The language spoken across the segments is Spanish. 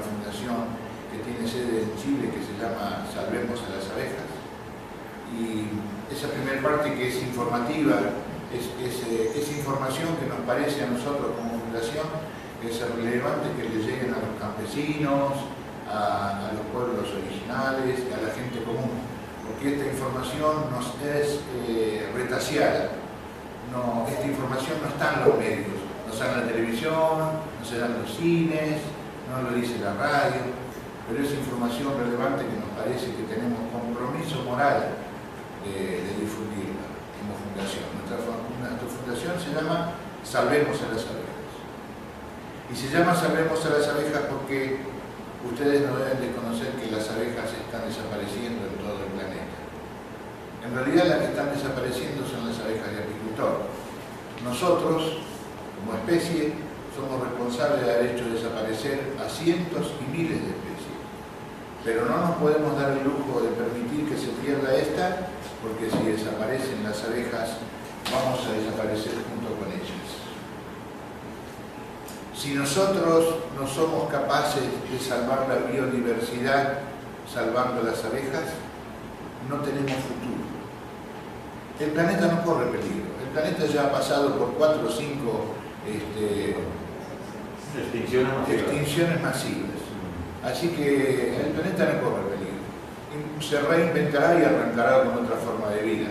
fundación que tiene sede en Chile, que se llama Salvemos a las Abejas. Y esa primera parte, que es informativa, es información que nos parece a nosotros como fundación que es relevante que le lleguen a los campesinos, a los pueblos originales, a la gente común, porque esta información nos es retaseada. Esta información no está en los medios, no está en la televisión, no se da en los cines, no lo dice la radio, pero es información relevante que nos parece que tenemos compromiso moral de difundirla como fundación. Nuestra fundación se llama Salvemos a las Abejas. Y se llama Salvemos a las Abejas porque ustedes no deben de conocer que las abejas están desapareciendo en todo el planeta. En realidad las que están desapareciendo son las abejas de apicultor. Nosotros, como especie, somos responsables de haber hecho desaparecer a cientos y miles de especies. Pero no nos podemos dar el lujo de permitir que se pierda esta, porque si desaparecen las abejas, vamos a desaparecer junto con ellas. Si nosotros no somos capaces de salvar la biodiversidad salvando las abejas, no tenemos futuro. El planeta no corre peligro. El planeta ya ha pasado por 4 o 5 extinciones masivas. Así que el planeta no corre peligro. Se reinventará y arrancará con otra forma de vida.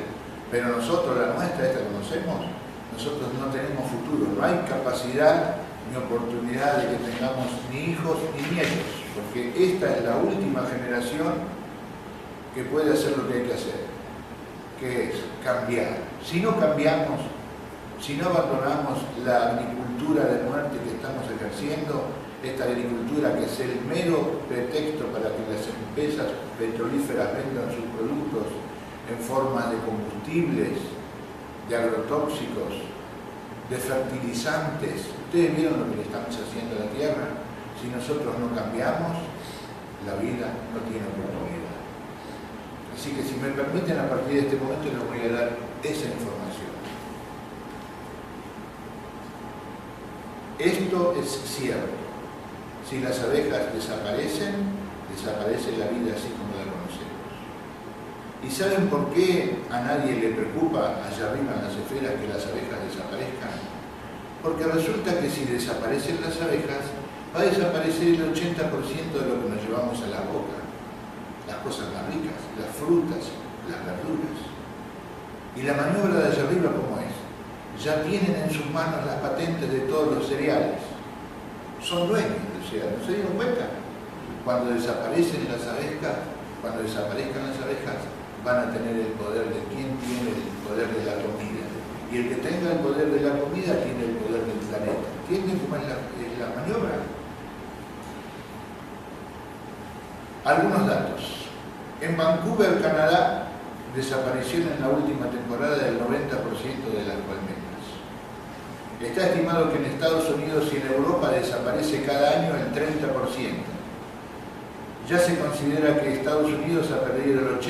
Pero nosotros, la nuestra, esta que conocemos, nosotros no tenemos futuro. No hay capacidad ni oportunidad de que tengamos ni hijos ni nietos, porque esta es la última generación que puede hacer lo que hay que hacer, que es cambiar. Si no cambiamos, si no abandonamos la agricultura de muerte que estamos ejerciendo, esta agricultura que es el mero pretexto para que las empresas petrolíferas vendan sus productos en forma de combustibles, de agrotóxicos, de fertilizantes. Ustedes vieron lo que le estamos haciendo a la tierra. Si nosotros no cambiamos, la vida no tiene oportunidad. Así que si me permiten, a partir de este momento les voy a dar esa información. Esto es cierto. Si las abejas desaparecen, desaparece la vida así como la conocemos. ¿Y saben por qué a nadie le preocupa allá arriba en las esferas que las abejas desaparezcan? Porque resulta que si desaparecen las abejas, va a desaparecer el 80% de lo que nos llevamos a la boca. Las cosas más ricas, las frutas, las verduras. ¿Y la maniobra de allá arriba cómo es? Ya tienen en sus manos las patentes de todos los cereales. Son dueños del cereal, ¿no se dieron cuenta? Cuando desaparecen las abejas, cuando desaparezcan las abejas, van a tener el poder de quién tiene el poder de la comida. Y el que tenga el poder de la comida tiene el poder del planeta. ¿Entienden cómo es la maniobra? Algunos datos. En Vancouver, Canadá, desaparecieron en la última temporada el 90% de las colmenas. Está estimado que en Estados Unidos y en Europa desaparece cada año el 30%. Ya se considera que Estados Unidos ha perdido el 80%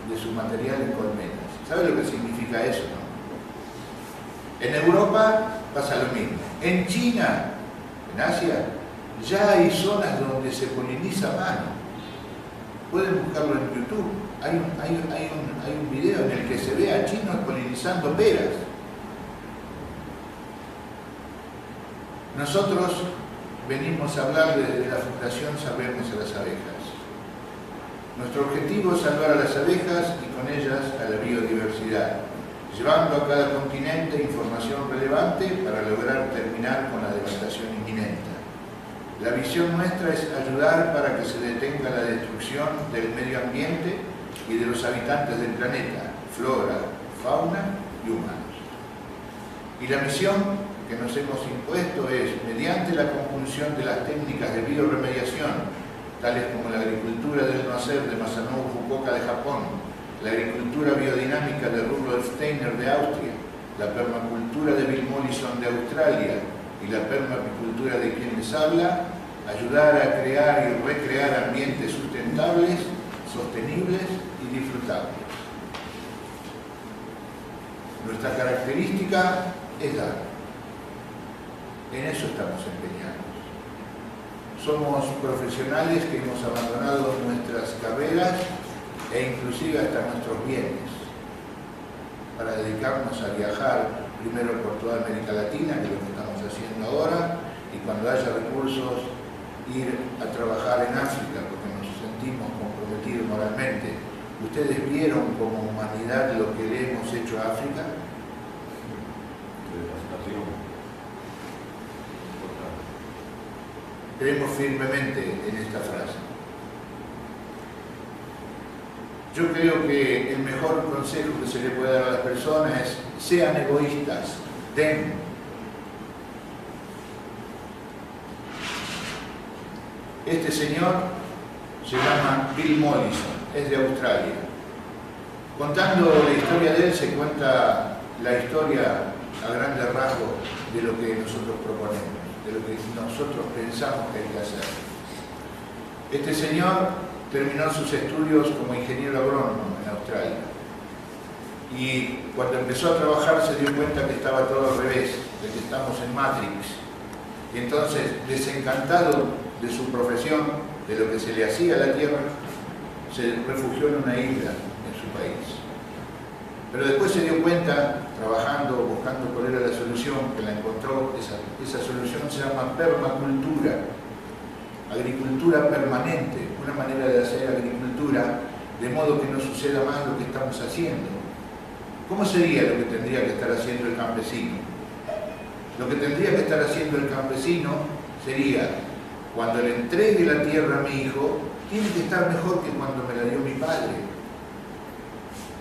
de su material en colmenas. ¿Sabe lo que significa eso, no? En Europa pasa lo mismo. En China, en Asia, ya hay zonas donde se poliniza a mano. Pueden buscarlo en YouTube. Hay un video en el que se ve a chinos polinizando peras. Nosotros venimos a hablar desde la Fundación Salvemos a las Abejas. Nuestro objetivo es salvar a las abejas y con ellas a la biodiversidad, llevando a cada continente información relevante para lograr terminar con la devastación inminente. La visión nuestra es ayudar para que se detenga la destrucción del medio ambiente y de los habitantes del planeta, flora, fauna y humanos. Y la misión que nos hemos impuesto es, mediante la conjunción de las técnicas de bioremediación, tales como la agricultura del no hacer de Masanobu Fukuoka de Japón, la agricultura biodinámica de Rudolf Steiner de Austria, la permacultura de Bill Mollison de Australia y la permacultura de quien les habla, ayudar a crear y recrear ambientes sustentables, sostenibles y disfrutables. Nuestra característica es dar. En eso estamos empeñados. somos profesionales que hemos abandonado nuestras carreras e inclusive hasta nuestros bienes para dedicarnos a viajar primero por toda América Latina, que es lo que estamos haciendo ahora, y cuando haya recursos ir a trabajar en África, porque nos sentimos comprometidos moralmente. ¿Ustedes vieron como humanidad lo que le hemos hecho a África? Creemos firmemente en esta frase. Yo creo que el mejor consejo que se le puede dar a las personas es: sean egoístas, den. Este señor se llama Bill Mollison, es de Australia. Contando la historia de él se cuenta la historia a grandes rasgos de lo que nosotros proponemos, de lo que nosotros pensamos que hay que hacer. Este señor terminó sus estudios como ingeniero agrónomo en Australia y cuando empezó a trabajar se dio cuenta que estaba todo al revés, de que estamos en Matrix, y entonces, desencantado de su profesión, de lo que se le hacía a la tierra, se refugió en una isla en su país. Pero después se dio cuenta, trabajando, buscando cuál era la solución, que la encontró. Esa solución se llama permacultura, agricultura permanente, una manera de hacer agricultura de modo que no suceda más lo que estamos haciendo. ¿Cómo sería lo que tendría que estar haciendo el campesino? Lo que tendría que estar haciendo el campesino sería: cuando le entregue la tierra a mi hijo, tiene que estar mejor que cuando me la dio mi padre.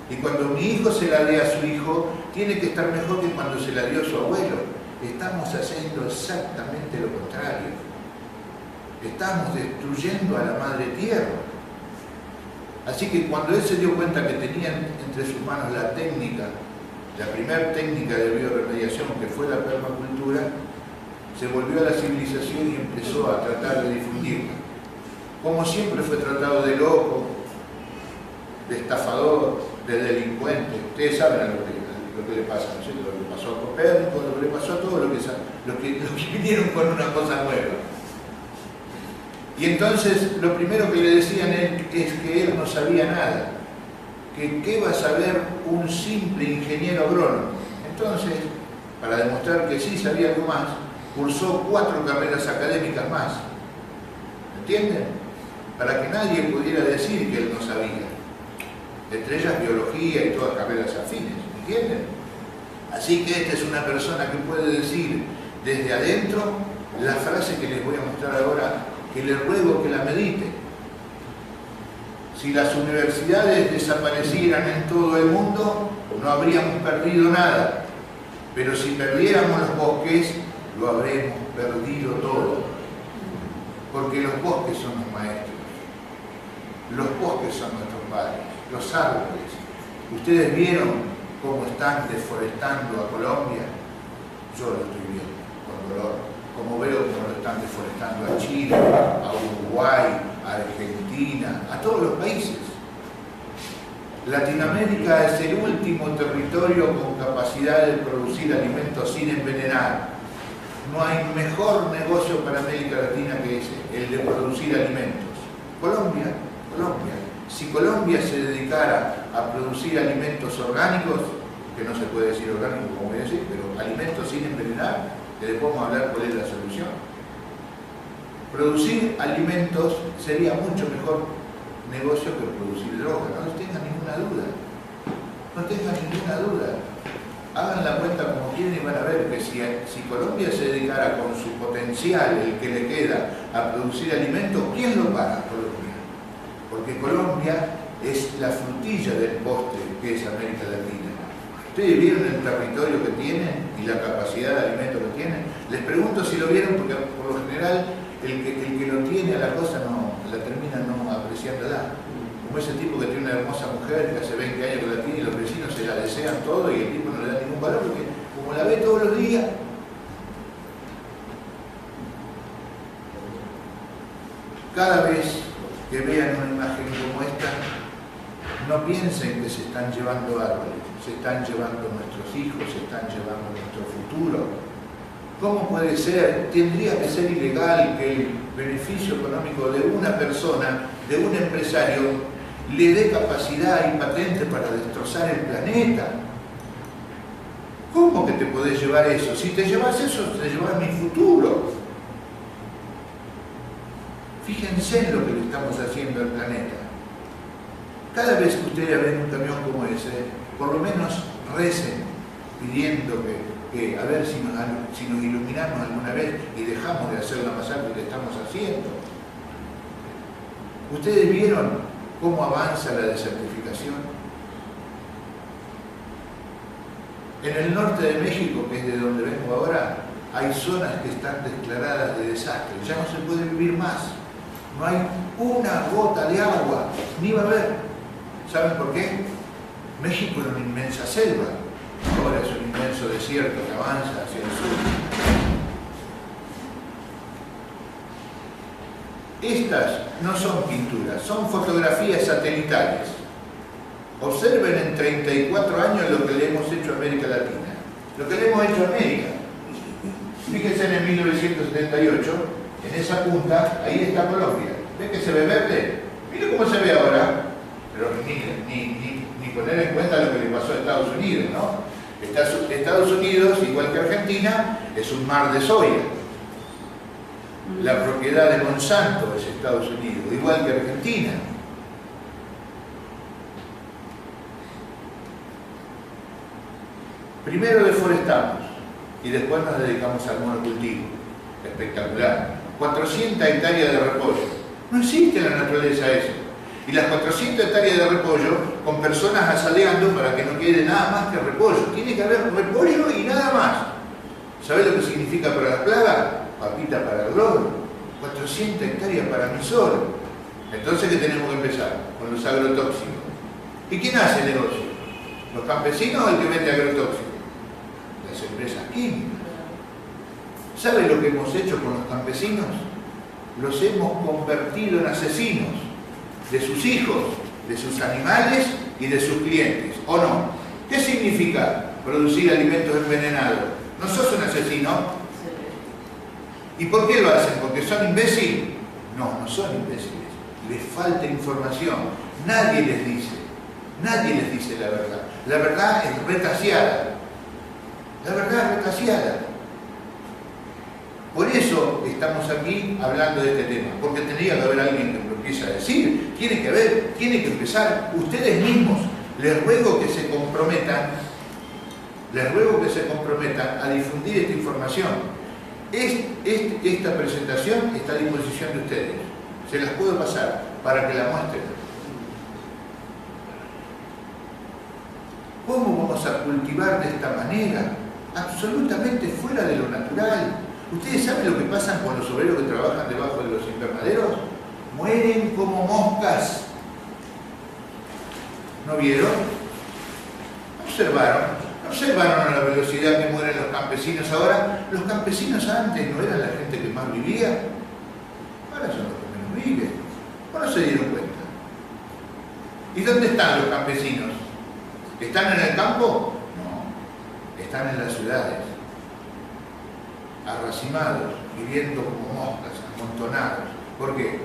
Y cuando mi hijo se la dé a su hijo, tiene que estar mejor que cuando se la dio a su abuelo. Estamos haciendo exactamente lo contrario. Estamos destruyendo a la madre tierra. Así que cuando él se dio cuenta que tenían entre sus manos la técnica, la primera técnica de bioremediación, que fue la permacultura, se volvió a la civilización y empezó a tratar de difundirla. Como siempre fue tratado de loco, de estafador, de delincuente. Ustedes saben lo que le pasa, ¿no es cierto? Lo que pasó a Copérnico, lo que le pasó a todos los que vinieron con una cosa nueva. Y entonces lo primero que le decían es que él no sabía nada, que qué va a saber un simple ingeniero agrónomo. Entonces, para demostrar que sí sabía algo más, cursó 4 carreras académicas más. ¿Entienden? Para que nadie pudiera decir que él no sabía. Entre ellas biología y todas carreras afines. ¿Entienden? Así que esta es una persona que puede decir desde adentro la frase que les voy a mostrar ahora, que les ruego que la mediten. Si las universidades desaparecieran en todo el mundo, no habríamos perdido nada. Pero si perdiéramos los bosques, lo habremos perdido todo. Porque los bosques son los maestros. Los bosques son nuestros padres. Los árboles. ¿Ustedes vieron cómo están deforestando a Colombia? Yo lo estoy viendo con dolor. Como veo cómo lo están deforestando a Chile, a Uruguay, a Argentina, a todos los países. Latinoamérica es el último territorio con capacidad de producir alimentos sin envenenar. No hay mejor negocio para América Latina que ese, el de producir alimentos. Colombia. Si Colombia se dedicara a producir alimentos orgánicos, que no se puede decir orgánico como voy a decir, pero alimentos sin envenenar, que le podemos hablar cuál es la solución. Producir alimentos sería mucho mejor negocio que producir droga, no tengan ninguna duda. No tengan ninguna duda. Hagan la cuenta como quieren y van a ver que si Colombia se dedicara con su potencial, el que le queda, a producir alimentos, ¿quién lo para? Colombia. Porque Colombia es la frutilla del postre que es América Latina. ¿Ustedes vieron el territorio que tienen y la capacidad de alimento que tienen? Les pregunto si lo vieron porque por lo general el que lo tiene a la cosa no la termina no apreciándola. Como ese tipo que tiene una hermosa mujer que hace 20 años que la tiene y los vecinos se la desean todo y el tipo no le da ningún valor porque como la ve todos los días. Cada vez que vean una imagen como esta, no piensen que se están llevando árboles, se están llevando nuestros hijos, se están llevando nuestro futuro. ¿Cómo puede ser? Tendría que ser ilegal que el beneficio económico de una persona, de un empresario, le dé capacidad y patente para destrozar el planeta. ¿Cómo que te podés llevar eso? Si te llevas eso, te llevas mi futuro. Fíjense en lo que le estamos haciendo al planeta. Cada vez que ustedes ven un camión como ese, por lo menos recen pidiendo que a ver si nos iluminamos alguna vez y dejamos de hacer la masacre que estamos haciendo. ¿Ustedes vieron cómo avanza la desertificación? En el norte de México, que es de donde vengo ahora, hay zonas que están declaradas de desastre. Ya no se puede vivir más. No hay una gota de agua, ni va a haber. ¿Saben por qué? México era una inmensa selva. Ahora es un inmenso desierto que avanza hacia el sur. Estas no son pinturas, son fotografías satelitales. Observen en 34 años lo que le hemos hecho a América Latina. Lo que le hemos hecho a América. Fíjense en el 1978, en esa punta, ahí está Colombia. ¿Ven que se ve verde? Miren cómo se ve ahora. Pero ni poner en cuenta lo que le pasó a Estados Unidos, ¿no? Estados Unidos, igual que Argentina, es un mar de soya. La propiedad de Monsanto es Estados Unidos, igual que Argentina. Primero deforestamos y después nos dedicamos al monocultivo. Espectacular. 400 hectáreas de repollo. No existe en la naturaleza eso. Y las 400 hectáreas de repollo con personas asaleando para que no quede nada más que repollo. Tiene que haber repollo y nada más. ¿Sabés lo que significa para la plaga? Papita para el globo. 400 hectáreas para mí solo. Entonces, ¿qué tenemos que empezar? Con los agrotóxicos. ¿Y quién hace el negocio? ¿Los campesinos o el que vende agrotóxicos? Las empresas químicas. ¿Saben lo que hemos hecho con los campesinos? Los hemos convertido en asesinos de sus hijos, de sus animales y de sus clientes, ¿o no? ¿Qué significa producir alimentos envenenados? ¿No sos un asesino? ¿Y por qué lo hacen? ¿Porque son imbéciles? No, no son imbéciles. Les falta información. Nadie les dice la verdad. La verdad es retaseada. La verdad es retaseada. Por eso estamos aquí hablando de este tema, porque tendría que haber alguien que lo empiece a decir. Tiene que empezar ustedes mismos. Les ruego que se comprometan a difundir esta información. Esta presentación está a disposición de ustedes. Se las puedo pasar para que la muestren. ¿Cómo vamos a cultivar de esta manera? Absolutamente fuera de lo natural. ¿Ustedes saben lo que pasa con los obreros que trabajan debajo de los invernaderos? Mueren como moscas. ¿No vieron? Observaron a la velocidad que mueren los campesinos ahora. Los campesinos antes no eran la gente que más vivía. Ahora son los que menos viven. ¿O no se dieron cuenta? ¿Y dónde están los campesinos? ¿Están en el campo? No. Están en las ciudades. Arracimados, viviendo como moscas, amontonados. ¿Por qué?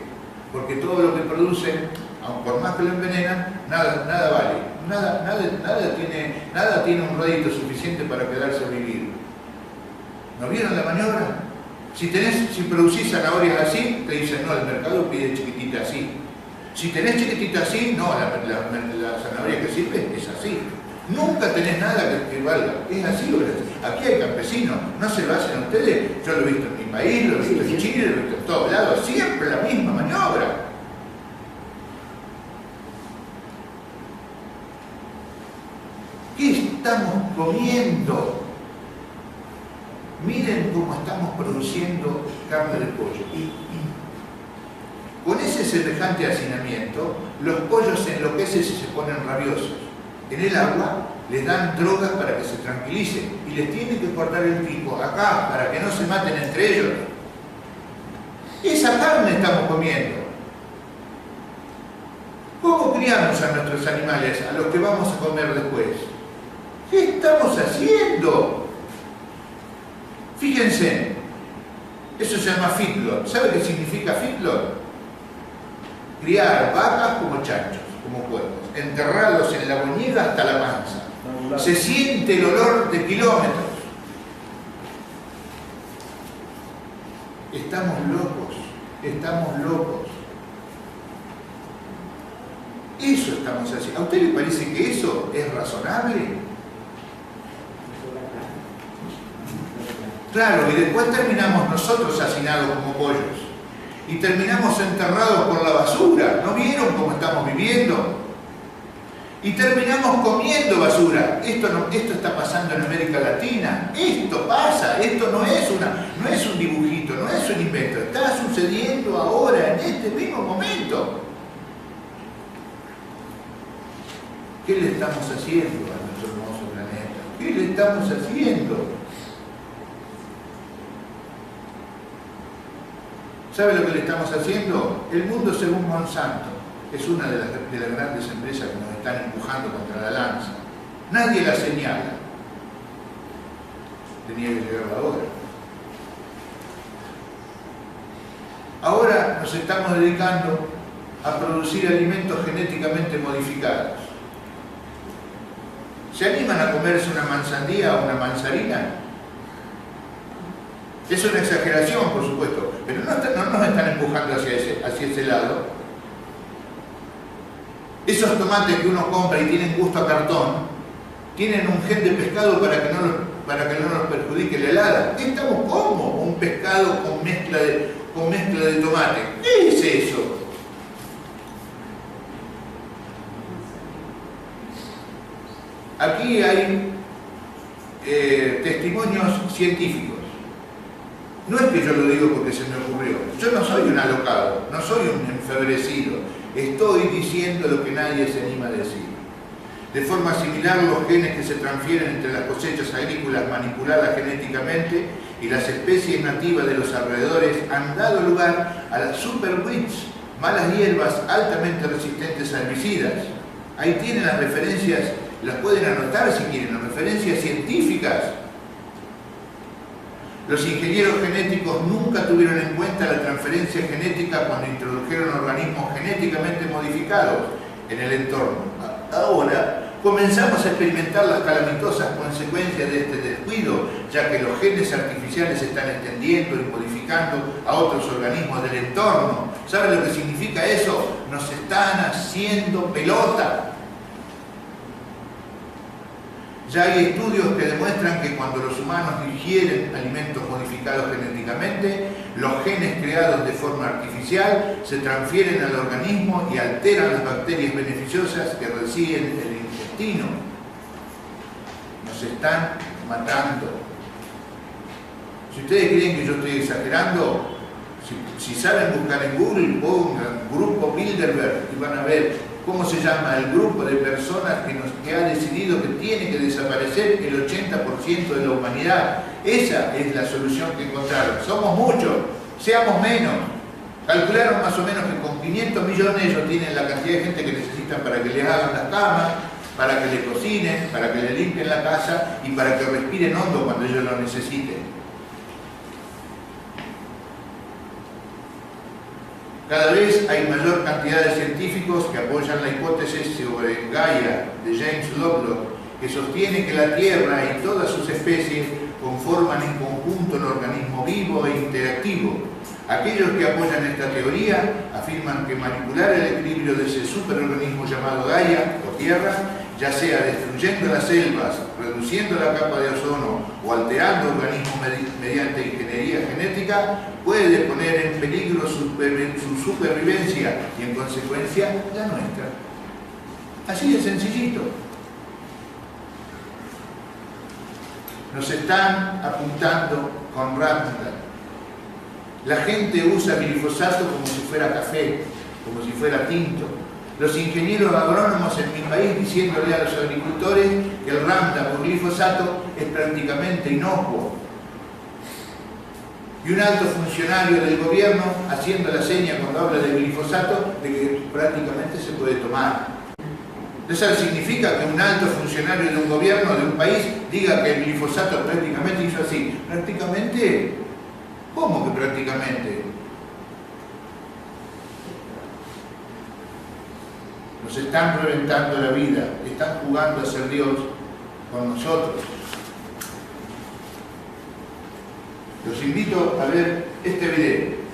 Porque todo lo que producen, aunque por más que lo envenenan, nada vale. Nada tiene un rédito suficiente para quedarse a vivir. ¿No vieron la maniobra? Si producís zanahorias así, te dicen, no, el mercado pide chiquitita así. Si tenés chiquitita así, no, la zanahoria que sirve es así. Nunca tenés nada que valga. Es así lo que es. Aquí hay campesinos, no se lo hacen ustedes. Yo lo he visto en mi país, lo he visto en Chile, lo he visto en todos lados. Siempre la misma maniobra. ¿Qué estamos comiendo? Miren cómo estamos produciendo carne de pollo. Con ese semejante hacinamiento, los pollos se enloquecen y se ponen rabiosos. En el agua les dan drogas para que se tranquilicen y les tienen que cortar el pico acá para que no se maten entre ellos. Esa carne estamos comiendo. ¿Cómo criamos a nuestros animales, a los que vamos a comer después? ¿Qué estamos haciendo? Fíjense, eso se llama feedlot. ¿Sabe qué significa feedlot? Criar vacas como chanchos, como puercos, enterrarlos en la boñiga hasta la panza. Se siente el olor de kilómetros. Estamos locos, estamos locos. Eso estamos haciendo. ¿A usted le parece que eso es razonable? Claro, y después terminamos nosotros hacinados como pollos. Y terminamos enterrados por la basura. ¿No vieron cómo estamos viviendo? Y terminamos comiendo basura. Esto está pasando en América Latina. Esto pasa. Esto no es un dibujito, no es un invento. Está sucediendo ahora, en este mismo momento. ¿Qué le estamos haciendo a nuestro hermoso planeta? ¿Qué le estamos haciendo? ¿Sabe lo que le estamos haciendo? El mundo según Monsanto es una de las grandes empresas que nos están empujando contra la lanza. Nadie la señala. Tenía que llegar la hora. Ahora nos estamos dedicando a producir alimentos genéticamente modificados. ¿Se animan a comerse una manzanilla o una manzarina? Es una exageración, por supuesto, pero no nos están empujando hacia ese lado. Esos tomates que uno compra y tienen gusto a cartón, tienen un gen de pescado para que no nos perjudique la helada. Estamos como un pescado con mezcla de tomate. ¿Qué es eso? Aquí hay testimonios científicos. No es que yo lo digo porque se me ocurrió. Yo no soy un alocado, no soy un enfebrecido. Estoy diciendo lo que nadie se anima a decir. De forma similar, los genes que se transfieren entre las cosechas agrícolas manipuladas genéticamente y las especies nativas de los alrededores han dado lugar a las super weeds, malas hierbas altamente resistentes a herbicidas. Ahí tienen las referencias, las pueden anotar si quieren, las referencias científicas. Los ingenieros genéticos nunca tuvieron en cuenta la transferencia genética cuando introdujeron organismos genéticamente modificados en el entorno. Ahora comenzamos a experimentar las calamitosas consecuencias de este descuido, ya que los genes artificiales se están extendiendo y modificando a otros organismos del entorno. ¿Saben lo que significa eso? Nos están haciendo pelota. Ya hay estudios que demuestran que cuando los humanos digieren alimentos modificados genéticamente, los genes creados de forma artificial se transfieren al organismo y alteran las bacterias beneficiosas que residen en el intestino. Nos están matando. Si ustedes creen que yo estoy exagerando, si saben buscar en Google, pongan Grupo Bilderberg y van a ver cómo se llama el grupo de personas que ha decidido que tiene que desaparecer el 80% de la humanidad. Esa es la solución que encontraron. Somos muchos, seamos menos. Calcularon más o menos que con 500 millones ellos tienen la cantidad de gente que necesitan para que les hagan las camas, para que les cocinen, para que les limpien la casa y para que respiren hondo cuando ellos lo necesiten. Cada vez hay mayor cantidad de científicos que apoyan la hipótesis sobre Gaia de James Lovelock, que sostiene que la Tierra y todas sus especies conforman en conjunto un organismo vivo e interactivo. Aquellos que apoyan esta teoría afirman que manipular el equilibrio de ese superorganismo llamado Gaia o Tierra, ya sea destruyendo las selvas, reduciendo la capa de ozono o alterando organismos mediante ingeniería genética, puede poner en peligro su supervivencia y en consecuencia la nuestra. Así de sencillito. Nos están apuntando con Roundup. La gente usa glifosato como si fuera café, como si fuera tinto. Los ingenieros agrónomos en mi país diciéndole a los agricultores que el Roundup o glifosato es prácticamente inocuo. Y un alto funcionario del gobierno haciendo la seña cuando habla de glifosato de que prácticamente se puede tomar. Eso significa que un alto funcionario de un gobierno, de un país, diga que el glifosato prácticamente hizo así. ¿Prácticamente? ¿Cómo que prácticamente? Nos están reventando la vida, están jugando a ser Dios con nosotros. Los invito a ver este video.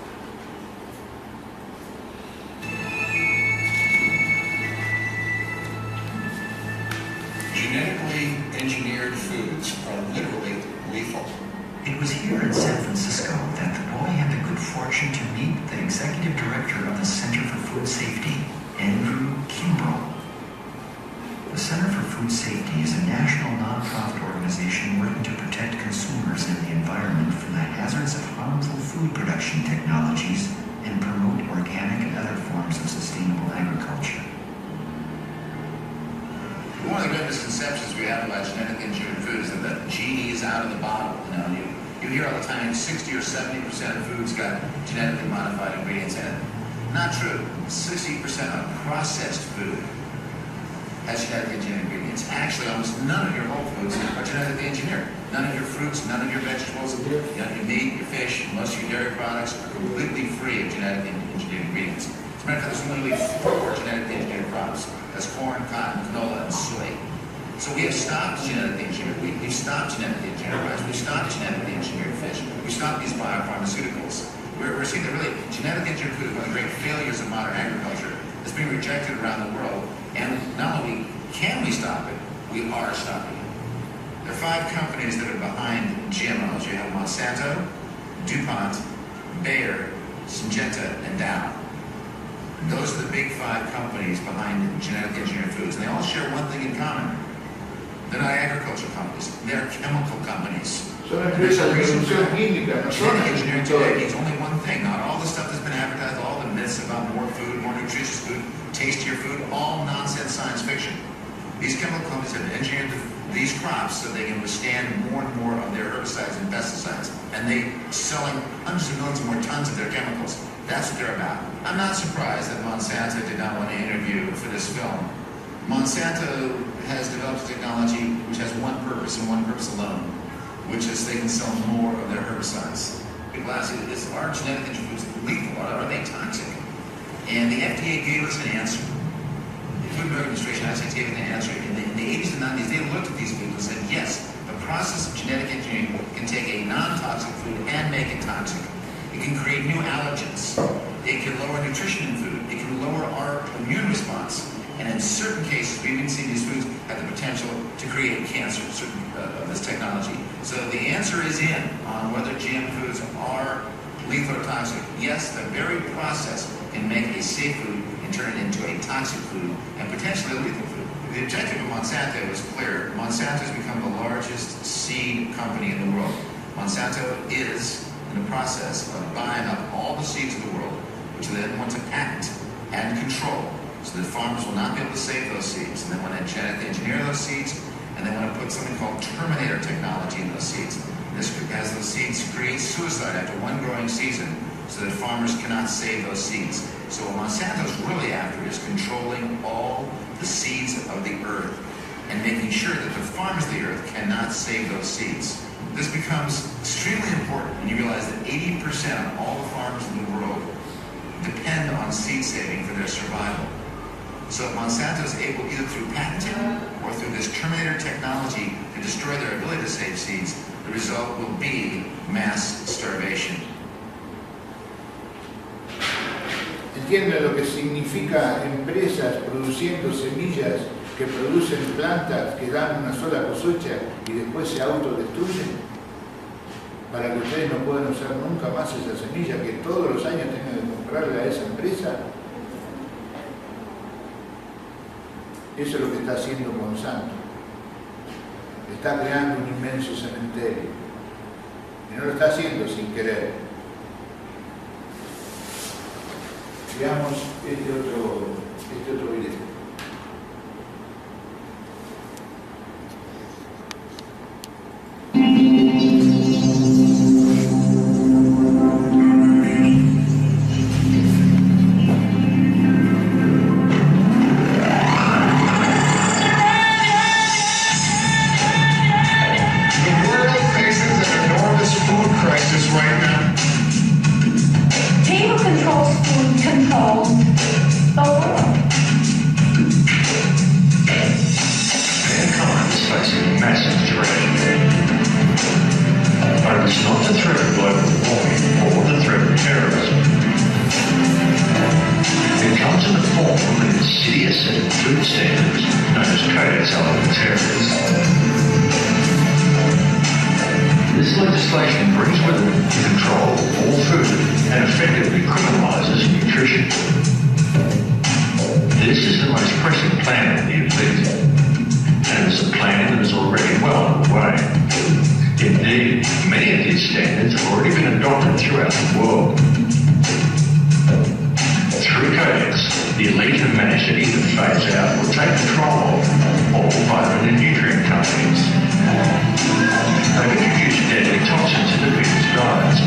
Genetically engineered foods are literally lethal. It was here in San Francisco that the boy had the good fortune to meet the executive director of the Center for Food Safety, Andrew Kimbrough. The Center for Food Safety is a national nonprofit organization working to protect consumers and the environment from the hazards of harmful food production technologies and promote organic and other forms of sustainable agriculture. One of the great misconceptions we have about genetically engineered food is that the genie is out of the bottle. You hear all the time 60 or 70% of foods got genetically modified ingredients in it. Not true. 60% of processed food has genetically engineered ingredients. Actually, almost none of your whole foods are genetically engineered. None of your fruits, none of your vegetables, your meat, your fish, most of your dairy products are completely free of genetically engineered ingredients. As a matter of fact, there's only 4 genetically engineered crops. That's corn, cotton, canola, and soy. So we have stopped genetically engineered wheat. We've stopped genetically engineered rice. We've stopped genetically engineered fish. We've stopped these biopharmaceuticals. We're seeing that really genetically engineered food is one of the great failures of modern agriculture. It's being rejected around the world. And not only can we stop it, we are stopping it. There are 5 companies that are behind GMOs. You have Monsanto, DuPont, Bayer, Syngenta, and Dow. Those are the big 5 companies behind genetically engineered foods. And they all share one thing in common. They're not agricultural companies. They're chemical companies. Son empresas de producción química, no son Genetic engineering today agricultores. means only one thing. Not all the stuff that's been advertised, all the myths about more food, more nutritious food, tastier food, all nonsense science fiction. These chemical companies have engineered these crops so they can withstand more and more of their herbicides and pesticides. And they're selling hundreds of millions more tons of their chemicals. That's what they're about. I'm not surprised that Monsanto did not want to interview for this film. Monsanto has developed a technology which has one purpose and one purpose alone, which is they can sell more of their herbicides. People ask, are genetic engineered foods lethal? Are they toxic? And the FDA gave us an answer. The Food and Drug Administration actually gave us an answer. In the 80s and 90s, they looked at these people and said, yes, the process of genetic engineering can take a non-toxic food and make it toxic. It can create new allergens. It can lower nutrition in food. It can lower our immune response. And in certain cases, we've even seen these foods have the potential to create cancer, of this technology. So the answer is in on whether GM foods are lethal or toxic. Yes, the very process can make a safe food and turn it into a toxic food and potentially a lethal food. The objective of Monsanto was clear. Monsanto has become the largest seed company in the world. Monsanto is in the process of buying up all the seeds of the world, which they then want to patent and control, so that farmers will not be able to save those seeds. And they want to genetically engineer those seeds, and they want to put something called terminator technology in those seeds. This, as those seeds create suicide after one growing season, so that farmers cannot save those seeds. So what Monsanto's really after is controlling all the seeds of the earth and making sure that the farmers of the earth cannot save those seeds. This becomes extremely important when you realize that 80% of all the farmers in the world depend on seed saving for their survival. So if Monsanto is able, either through patenting or through this terminator technology, to destroy their ability to save seeds, the result will be mass starvation. ¿Entienden lo que significa empresas produciendo semillas que producen plantas que dan una sola cosecha y después se autodestruyen? Para que ustedes no puedan usar nunca más esa semilla, que todos los años tengan que comprarla a esa empresa. Eso es lo que está haciendo Monsanto. Está creando un inmenso cementerio. Y no lo está haciendo sin querer. Veamos este otro video. reform the insidious set of food standards known as Codex Alimentarius. This legislation brings with it the control of all food and effectively criminalises nutrition. This is the most pressing plan of the elite, and it's a plan that is already well underway. Indeed, many of these standards have already been adopted throughout the world. Through Codex, the elite have managed to either phase out or take control of all vitamin and nutrient companies. They've introduced deadly toxins into people's diets,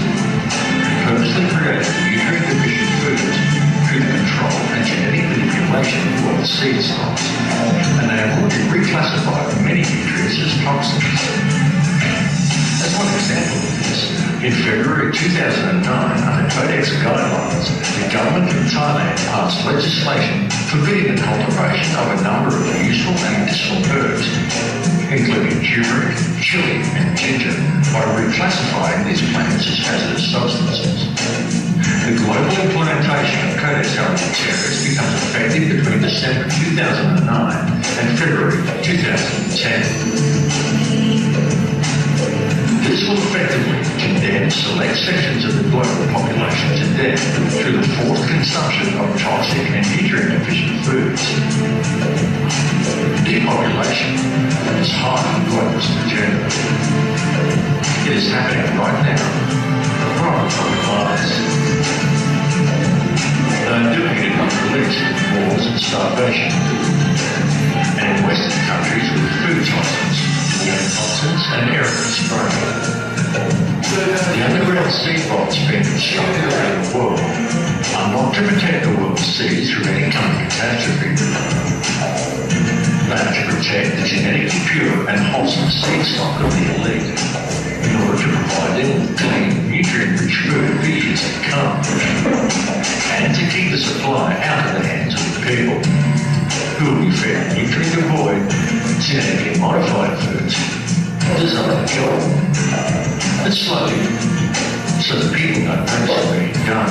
purposely created nutrient-deficient foods through the control and genetic manipulation of world seed stocks, and they have already reclassified many nutrients as toxins. As one example of this, in February 2009, under Codex guidelines, the government of Thailand passed legislation forbidding the cultivation of a number of useful and medicinal herbs, including turmeric, chili, and ginger, by reclassifying these plants as hazardous substances. The global implementation of Codex Alimentarius becomes effective between December 2009 and February 2010. This will effectively condemn select sections of the global population to death through the forced consumption of toxic and nutrient-deficient foods. Depopulation is high on the globalist agenda. It is happening right now, right from the glass. They are doing it in the East with wars and starvation, and in Western countries with food toxins, toxins and airborne spray. The underground seed vaults being constructed around the world are not to protect the world's seeds from any coming catastrophe. They are to protect the genetically pure and wholesome seed stock of the elite in order to provide them with clean, nutrient-rich food for years to come, and to keep the supply out of the hands of the people, who will be fed nutrient-devoid, genetically modified foods designed to kill them. And slowly, so the people don't notice it being done.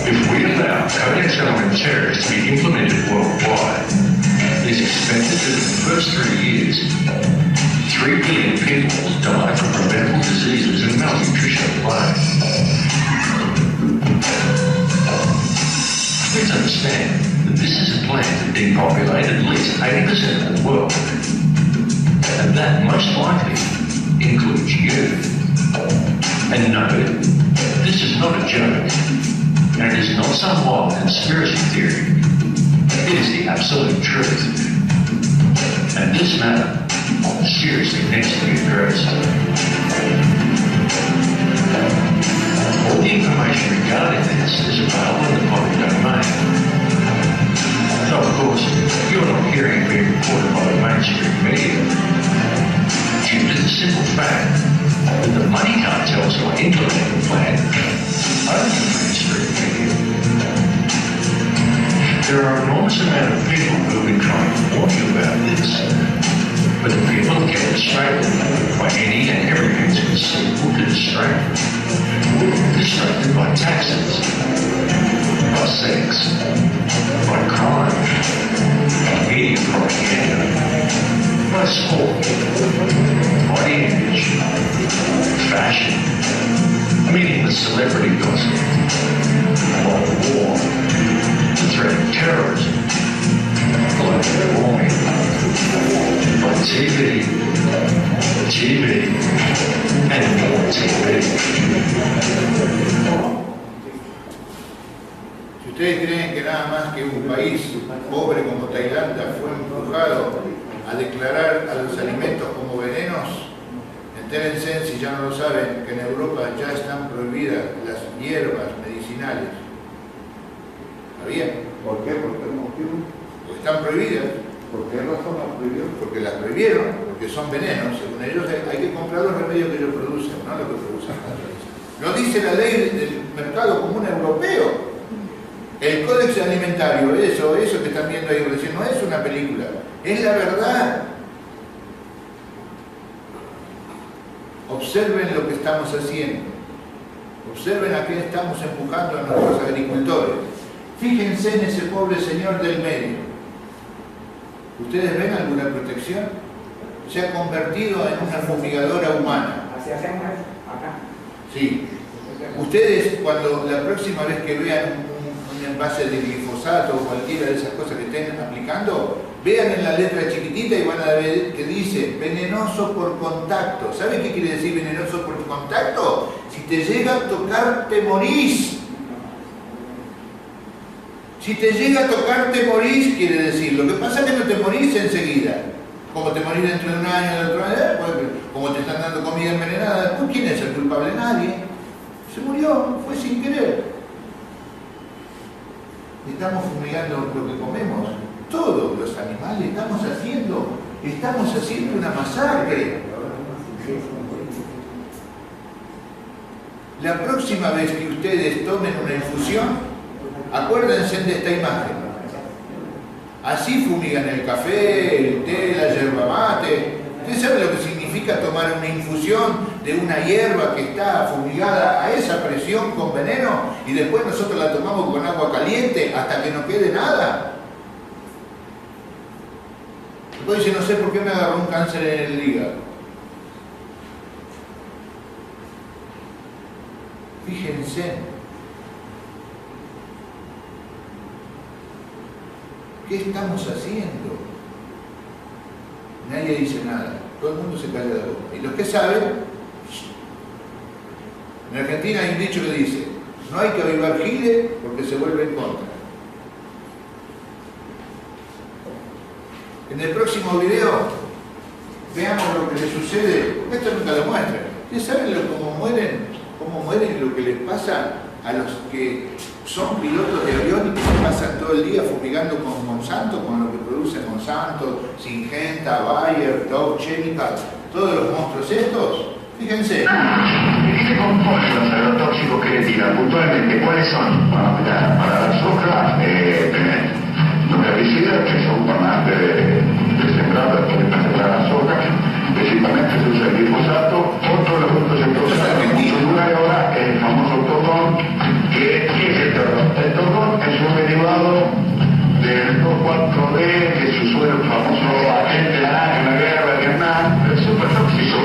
If we allow Codex Alimentarius to be implemented worldwide, it is expected that in the first 3 years, 3 billion people will die from preventable diseases and malnutrition alone. Please understand that this is a plan to depopulate at least 80% of the world, and that most likely includes you. And no, this is not a joke, and it is not some wild conspiracy theory. It is the absolute truth. And this matter seriously needs to be addressed. All the information regarding this is available in the public domain. So, of course, you're not hearing it being reported by the mainstream media, due to the simple fact that the money cartels who are implementing the plan own the mainstream media. There are an enormous amount of people who have been trying to warn you about this, but the people have kept distracted by any and every means conceivable to distract them. Distracted by taxes, by sex, by crime, by media propaganda, by sport, body image, fashion, meaningless celebrity gossip, by war, the threat of terrorism, global warming, by TV, and more TV. Si ustedes creen que nada más que un país pobre como Tailandia fue empujado a declarar a los alimentos como venenos, entérense, si ya no lo saben, que en Europa ya están prohibidas las hierbas medicinales. ¿Sabían? ¿Por qué? ¿Por qué motivo? Porque están prohibidas. ¿Por qué razón las prohibieron? Porque las prohibieron, porque son venenos. Según ellos hay que comprar los remedios que ellos producen, no lo que producen las leyes. Lo dice la ley del mercado común europeo. El Códex Alimentario, eso que están viendo ahí recién, no es una película, es la verdad. Observen lo que estamos haciendo. Observen a qué estamos empujando a nuestros agricultores. Fíjense en ese pobre señor del medio. ¿Ustedes ven alguna protección? Se ha convertido en una fumigadora humana. Así hacemos eso, acá. Sí. Ustedes, cuando la próxima vez que vean un envase de glifosato o cualquiera de esas cosas que estén aplicando, vean en la letra chiquitita y van a ver que dice venenoso por contacto. ¿Saben qué quiere decir venenoso por contacto? Si te llega a tocar, te morís. Si te llega a tocar, te morís, quiere decir. Lo que pasa es que no te morís enseguida. Como te morís dentro de un año, dentro de otro año, como te están dando comida envenenada. ¿Quién es el culpable? Nadie. Se murió, fue sin querer. Estamos fumigando lo que comemos. Todos los animales estamos haciendo una masacre. La próxima vez que ustedes tomen una infusión, acuérdense de esta imagen. Así fumigan el café, el té, la yerba mate. ¿Ustedes saben lo que significa tomar una infusión de una hierba que está fumigada a esa presión con veneno y después nosotros la tomamos con agua caliente hasta que no quede nada? Después dice, no sé por qué me agarró un cáncer en el hígado. Fíjense. ¿Qué estamos haciendo? Nadie dice nada. Todo el mundo se calla la boca. Y los que saben, en Argentina hay un dicho que dice, no hay que avivar giles porque se vuelve en contra. En el próximo video, veamos lo que le sucede. Esto nunca lo muestra. ¿Ustedes saben cómo mueren y lo que les pasa a los que son pilotos de avión y que se pasan todo el día fumigando con Monsanto, con lo que produce Monsanto, Syngenta, Bayer, Dow Chemical, todos los monstruos estos? Fíjense. ¿Qué se compone los agrotóxicos que le tiran puntualmente? ¿Cuáles son? Bueno, para la soja, los herbicidas que se ocupan más de sembrar, para sembrar la soja, principalmente se usa el glifosato, otro de los productos que se usa en muchos lugares ahora es el famoso tordón. ¿Qué es el tordón? El tordón es un derivado del 2,4-D, que se usó el famoso agente naranja en la guerra de Vietnam, es súper tóxico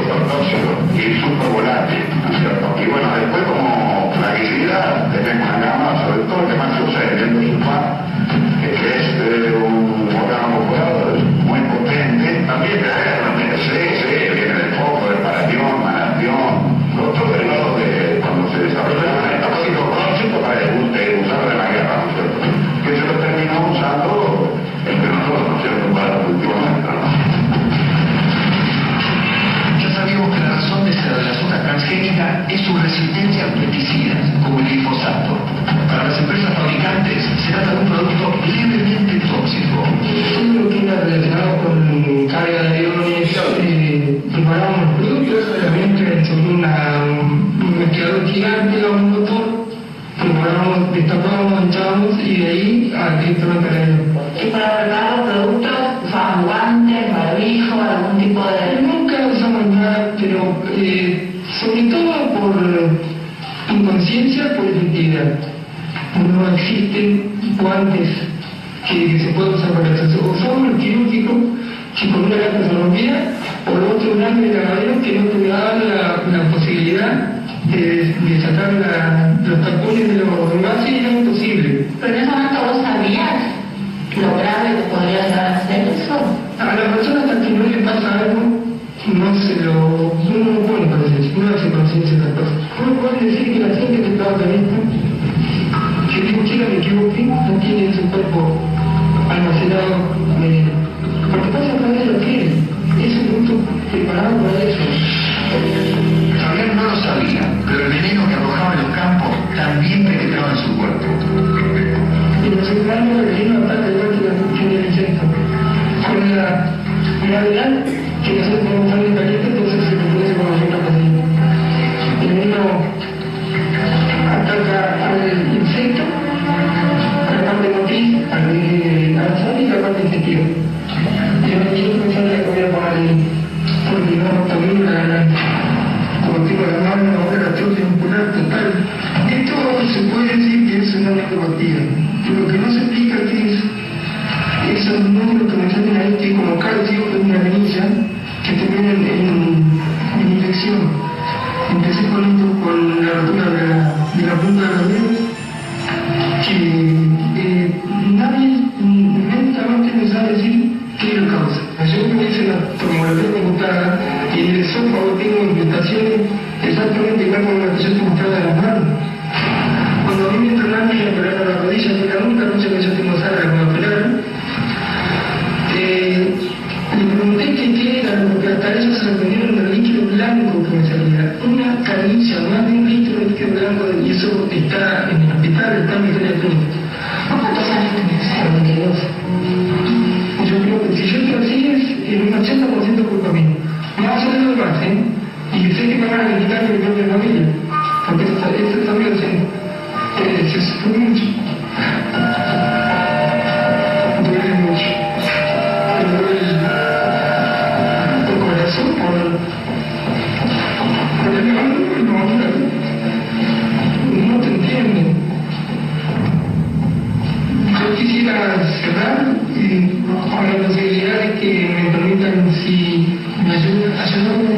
y súper volátil, ¿no es cierto? Y bueno, después como plaguicida tenemos una gama, sobre todo el que más se usa es el endosulfán, que es un organoclorado muy potente, también de la guerra, viene del foco, del paratión, manatión, otro derivado de cuando se desarrolla el tóxico para usarlo en la guerra, ¿no es cierto? Que se lo terminó usando entre nosotros, ¿no es cierto?, para el cultivo nuestro, ¿no? Ya sabemos que la razón de ser de la soja transgénica es su resistencia a pesticidas, como el glifosato. Para las empresas fabricantes se trata de un producto levemente tóxico. Todo lo que era relacionado con carga de aviones, preparamos los productos, obviamente sobre un mezclador gigante, un motor, preparamos, destapamos, echamos y de ahí directamente al avión. ¿Y para preparar los productos usaban guantes, barbijo, algún tipo de...? Nunca usamos nada, pero sobre todo por inconsciencia, por efectividad. No existen guantes que se puedan usar para eso. Usamos el quirúrgico, que con una gata se rompía, o el otro grande de lavadero que no te daba la posibilidad de sacar los tapones de los envases y era imposible. Pero en ese momento vos sabías lo grave que podría llegar a ser eso. A la persona hasta que no le pasa algo, uno no pone conciencia, no hace conciencia de las cosas. Uno puede decir que la gente que estaba con esto, que digo, chica, me equivoqué, no tiene en su cuerpo almacenado veneno. Porque pasa que nadie lo quiere, es un producto preparado para eso. Javier no lo sabía, pero el veneno que arrojaba en los campos también penetraba en su cuerpo. Y los humanos el veneno ataca igual que la función del insecto. Con la gravedad que nosotros podemos estar en caliente, entonces se produce con mayor capacidad. El veneno ataca al insecto, a la parte motriz, a la salud y a la parte digestiva. Yo no quiero pensar en la comida por ahí, porque no también la garganta. Como tipo la mano, ahora la atrofia muscular total. Esto se puede decir que es una necropatía. Lo que no se explica es esos números que me salen ahí, que como calcio en una granilla, que terminan en infección. Empecé con esto, con la rotura de la punta de los dedos, que nadie médicamente me sabe decir qué lo causa. Yo me hice la tomografía computada y en el esófago tengo implantaciones exactamente igual como la que yo te mostraba de las manos. Cuando a mí me entrenaron y me operaron la rodilla, que la única noche que yo tengo sangre cuando me operaron, le pregunté qué era, porque hasta ellos se sorprendieron del líquido blanco que me salía. Una caricia, más de un litro de líquido blanco, y eso está en el hospital, está en mi historia clínica. ¿Cuántos años tenés? 92. Yo creo que si yo estoy así es en un 80% culpa mía. Me va a salir lo más, ¿eh? Y sé que me van a criticar mi propia familia, porque eso está bien haciendo. Se sufre mucho. Duele mucho. El corazón por el no te entienden. Yo quisiera cerrar con la posibilidad de que me permitan, si me ayudarme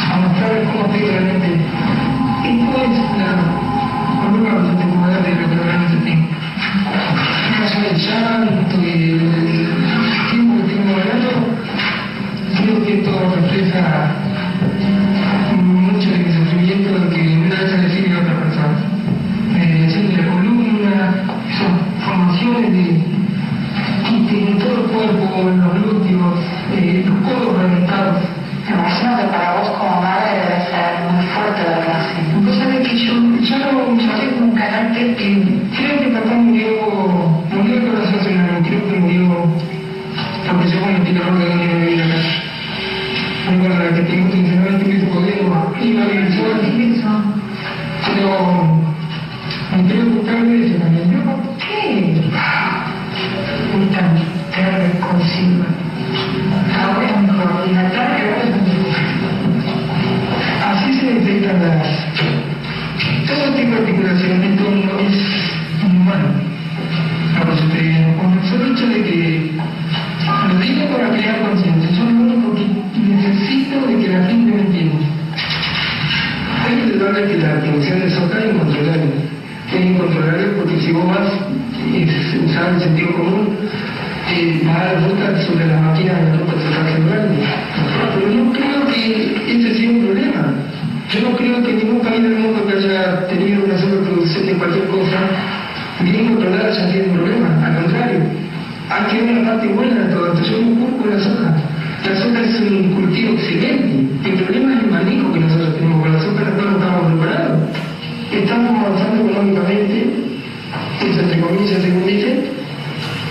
a mostrar cómo estoy realmente. Esto es la prueba particular de lo que realmente tengo. Más allá del llanto y el tiempo que tengo hablando, creo que esto refleja mucho de mi sufrimiento, lo que una vez decirle a otra persona. Lesión de la columna, son formaciones en todo el cuerpo, en los glúteos, los codos reventados. Me imagino que para vos como madre debe ser muy fuerte lo que haces. Vos sabés que yo tengo un carácter que creo que papá murió de corazón celular, creo que murió porque yo cometí el error de venir a vivir acá. Con la que tengo sinceramente hubiese podido ir a vivir sola, pero me creo culpable de eso también. ¿Yo por qué? Muy tan tarde consigo. Ahora es mejor, y la tarde ahora es mejor. Así se detectan todo tipo de articulaciones. Esto no es inhumano. Por eso te digo, con el solo hecho de que lo digo para crear conciencia, yo lo único que necesito de que la gente me entienda. Hay que tratar de que la atención de Soca es incontrolable. Es incontrolable porque si vos vas a usar el sentido común, vas a dar vueltas sobre la máquina de la ruta cerebral. Pero no creo que ese sea un problema. Yo no creo que ningún país del mundo que haya tenido una sobreproducción de cualquier cosa bien controlada haya sido un problema. Al contrario, hay que ver la parte buena de todo esto. Yo no culpo la soja. La soja es un cultivo excelente. El problema es el manejo que nosotros tenemos con la soja, en la cual no estamos preparados. Estamos avanzando económicamente, eso entre comillas, según dicen,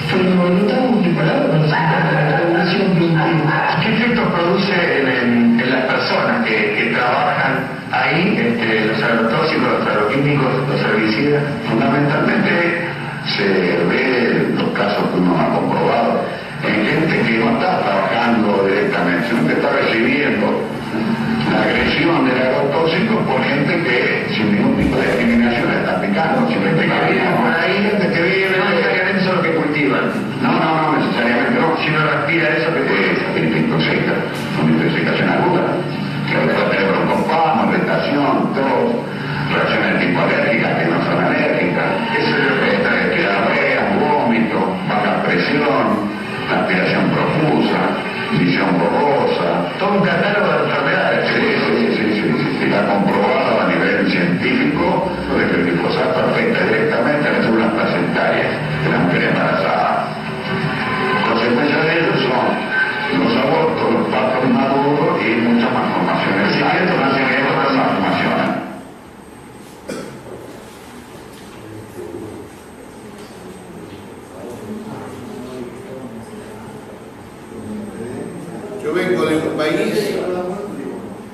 pero no estamos preparados para la revolución productiva. ¿Qué efectos produce en las personas que trabajan ahí, los agrotóxicos, los agroquímicos, los herbicidas? Fundamentalmente se ve los casos que uno ha comprobado en gente que no está trabajando directamente, sino que está recibiendo la agresión del agrotóxico por gente que sin ningún tipo de discriminación está aplicando. Si me explica bien, por ahí gente que vive, no necesariamente son los que cultivan. No necesariamente no. Si no respira eso, que te intoxica, una intoxicación aguda. Que puede tener broncoespasmo, irritación, tos, reacciones tipo alérgicas que no son alérgicas. Eso es lo que está diarrea, vómito, baja presión, aspiración profusa, visión borrosa, todo un catálogo de enfermedades. Sí. Está comprobado a nivel científico de que el glifosato afecta directamente a las células placentarias de la mujer embarazada. Consecuencias de ello son los abortos, los partos maduros y muchas malformaciones. Si esto no se ve, otras malformaciones. Yo vengo de un país,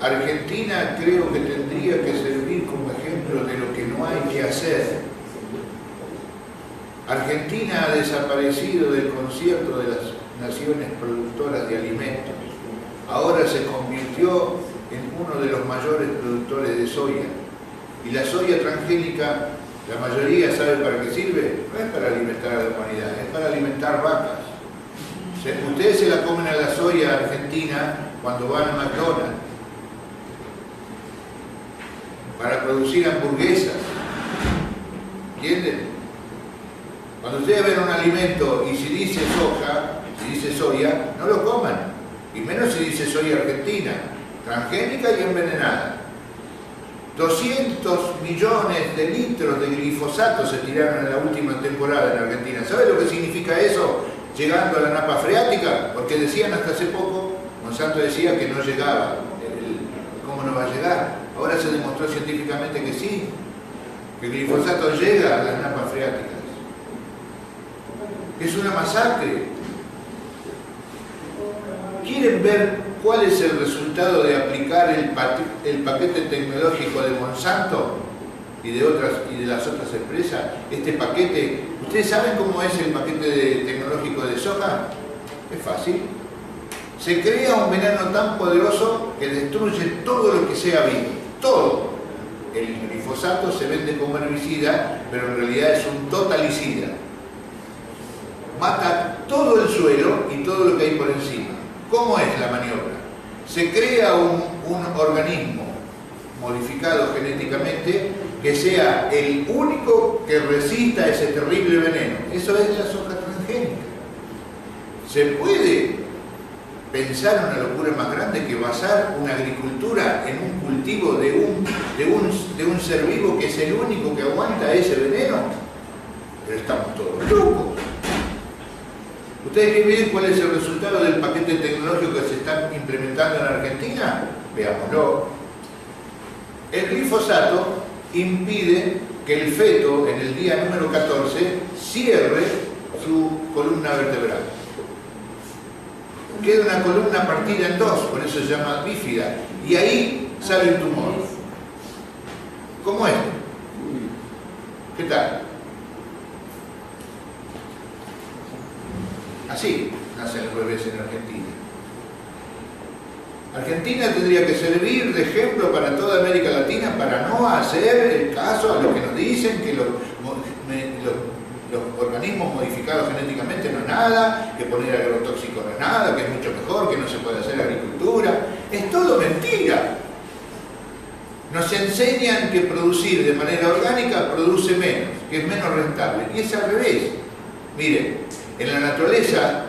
Argentina, creo que tendría que servir como ejemplo de lo que no hay que hacer. Argentina ha desaparecido del concierto de las naciones productoras de alimentos. Ahora se convirtió en uno de los mayores productores de soya. Y la soya transgénica, la mayoría sabe para qué sirve. No es para alimentar a la humanidad, es para alimentar vacas. Ustedes se la comen a la soya argentina cuando van a McDonald's para producir hamburguesas. ¿Entienden? Cuando ustedes ven un alimento y si dice soja, si dice soya, no lo coman. Y menos si dice soya argentina, transgénica y envenenada. 200 millones de litros de glifosato se tiraron en la última temporada en Argentina. ¿Sabe lo que significa eso? Llegando a la napa freática, porque decían hasta hace poco, Monsanto decía que no llegaba. ¿Cómo no va a llegar? Ahora se demostró científicamente que sí, que el glifosato llega a las napas freáticas. Es una masacre. ¿Quieren ver cuál es el resultado de aplicar el paquete tecnológico de Monsanto y de las otras empresas? Este paquete, ¿ustedes saben cómo es el paquete tecnológico de soja? Es fácil. Se crea un veneno tan poderoso que destruye todo lo que sea vivo. Todo. El glifosato se vende como herbicida, pero en realidad es un totalicida. Mata todo el suelo y todo lo que hay por encima. ¿Cómo es la maniobra? Se crea un organismo modificado genéticamente que sea el único que resista ese terrible veneno. Eso es la soja transgénica. ¿Se puede pensar una locura más grande que basar una agricultura en un cultivo de un ser vivo que es el único que aguanta ese veneno? Pero estamos todos locos. ¿Ustedes quieren ver cuál es el resultado del paquete tecnológico que se está implementando en Argentina? Veámoslo. El glifosato impide que el feto en el día número 14 cierre su columna vertebral. Queda una columna partida en dos, por eso se llama bífida, y ahí sale el tumor. ¿Cómo es? ¿Qué tal? Así nacen los bebés en Argentina. Argentina tendría que servir de ejemplo para toda América Latina para no hacer el caso a lo que nos dicen que los organismos modificados genéticamente no es nada, que poner agrotóxico no es nada, que es mucho mejor, que no se puede hacer agricultura. Es todo mentira. Nos enseñan que producir de manera orgánica produce menos, que es menos rentable. Y es al revés. Miren, en la naturaleza,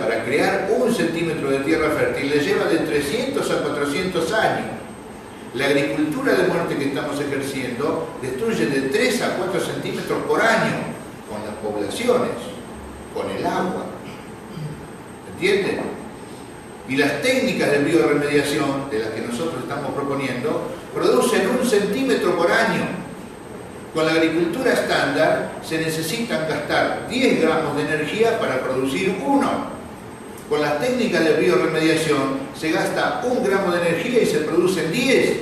para crear 1 centímetro de tierra fértil le lleva de 300 a 400 años. La agricultura de muerte que estamos ejerciendo destruye de 3 a 4 centímetros por año con las poblaciones, con el agua. ¿Entienden? Y las técnicas de biorremediación, de las que nosotros estamos proponiendo, producen 1 centímetro por año. Con la agricultura estándar se necesitan gastar 10 gramos de energía para producir 1. Con las técnicas de biorremediación se gasta 1 gramo de energía y se producen 10.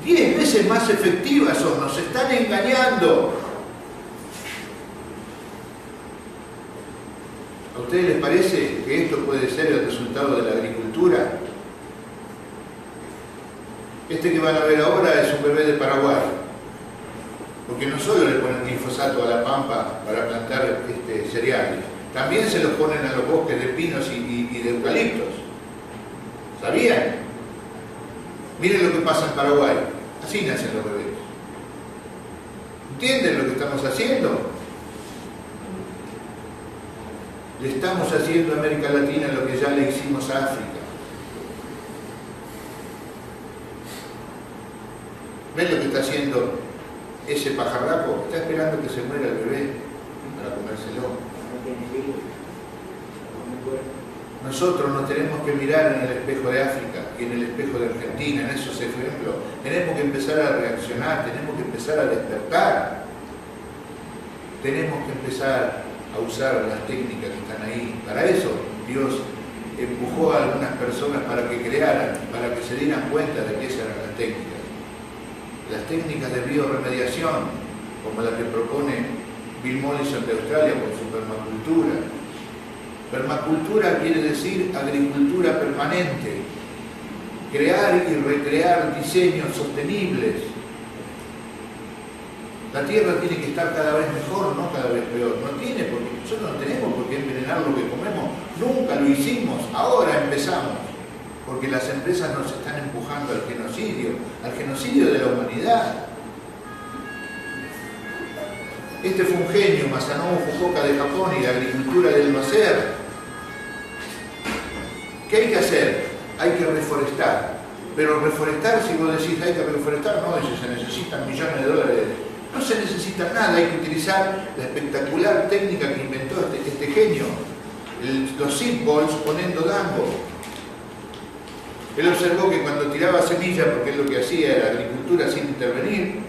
10 veces más efectivas son, nos están engañando. ¿A ustedes les parece que esto puede ser el resultado de la agricultura? Este que van a ver ahora es un bebé de Paraguay. Porque no solo le ponen glifosato a la pampa para plantar cereales, también se los ponen a los bosques de pinos y de eucaliptos. ¿Sabían? Miren lo que pasa en Paraguay. Así nacen los bebés. ¿Entienden lo que estamos haciendo? Le estamos haciendo a América Latina lo que ya le hicimos a África. ¿Ven lo que está haciendo ese pajarraco? Está esperando que se muera el bebé para comérselo. Nosotros nos tenemos que mirar en el espejo de África y en el espejo de Argentina, en esos ejemplos. Tenemos que empezar a reaccionar, tenemos que empezar a despertar. Tenemos que empezar a usar las técnicas que están ahí. Para eso Dios empujó a algunas personas para que crearan, para que se dieran cuenta de que esas eran las técnicas. Las técnicas de biorremediación, como la que propone Bill Mollison de Australia con su permacultura. Permacultura quiere decir agricultura permanente, crear y recrear diseños sostenibles, La tierra tiene que estar cada vez mejor, no cada vez peor. No tiene, porque nosotros no tenemos por qué envenenar lo que comemos. Nunca lo hicimos, ahora empezamos. Porque las empresas nos están empujando al genocidio de la humanidad. Este fue un genio, Masanobu Fukuoka de Japón, y la agricultura de él va a ser. ¿Qué hay que hacer? Hay que reforestar. Pero reforestar, si vos decís hay que reforestar, no, se necesitan millones de dólares. No se necesita nada, hay que utilizar la espectacular técnica que inventó este genio, los seed balls poniendo dambo. Él observó que cuando tiraba semillas, porque él lo que hacía era agricultura sin intervenir,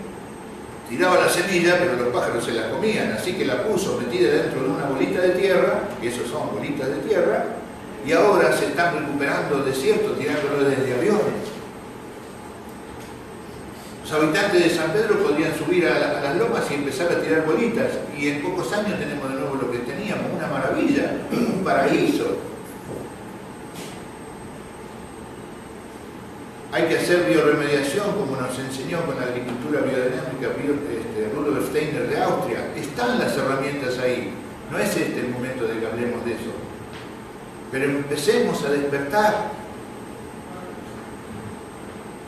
tiraba la semilla, pero los pájaros se la comían, así que la puso metida dentro de una bolita de tierra, que esos son bolitas de tierra, y ahora se están recuperando desiertos tirándolo desde aviones. Los habitantes de San Pedro podían subir a las lomas y empezar a tirar bolitas, y en pocos años tenemos de nuevo lo que teníamos, una maravilla, un paraíso. Hay que hacer bioremediación, como nos enseñó con la agricultura biodinámica Rudolf Steiner de Austria. Están las herramientas ahí. No es este el momento de que hablemos de eso. Pero empecemos a despertar.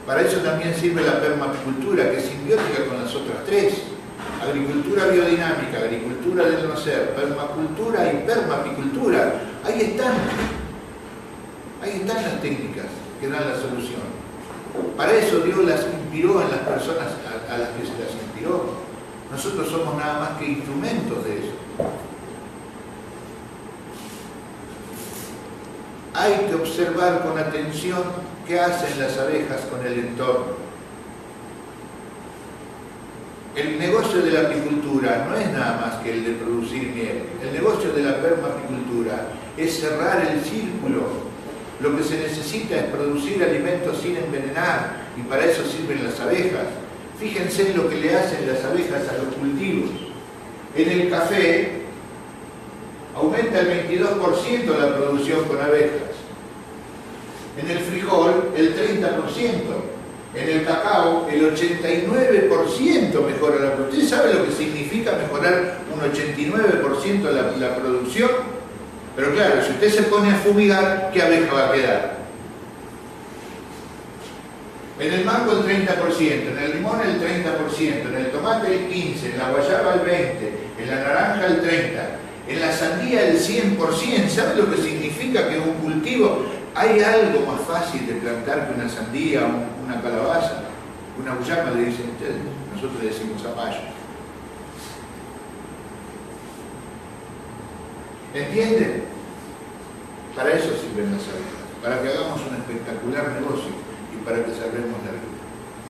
Para eso también sirve la permacultura, que es simbiótica con las otras tres. Agricultura biodinámica, agricultura del no ser, permacultura y permapicultura. Ahí están. Ahí están las técnicas que dan la solución. Para eso Dios las inspiró en las personas a las que se las inspiró. Nosotros somos nada más que instrumentos de eso. Hay que observar con atención qué hacen las abejas con el entorno. El negocio de la apicultura no es nada más que el de producir miel. El negocio de la permapicultura es cerrar el círculo. Lo que se necesita es producir alimentos sin envenenar, y para eso sirven las abejas. Fíjense en lo que le hacen las abejas a los cultivos. En el café aumenta el 22% la producción con abejas. En el frijol el 30%. En el cacao el 89% mejora la producción. ¿Ustedes saben lo que significa mejorar un 89% la producción? Pero claro, si usted se pone a fumigar, ¿qué abeja va a quedar? En el mango el 30%, en el limón el 30%, en el tomate el 15%, en la guayaba el 20%, en la naranja el 30%, en la sandía el 100%. ¿Sabe lo que significa que un cultivo? ¿Hay algo más fácil de plantar que una sandía, una calabaza? Una guayaba le dicen ustedes, nosotros le decimos zapallo. ¿Entienden? Para eso sirven las abejas, para que hagamos un espectacular negocio y para que salvemos la agricultura.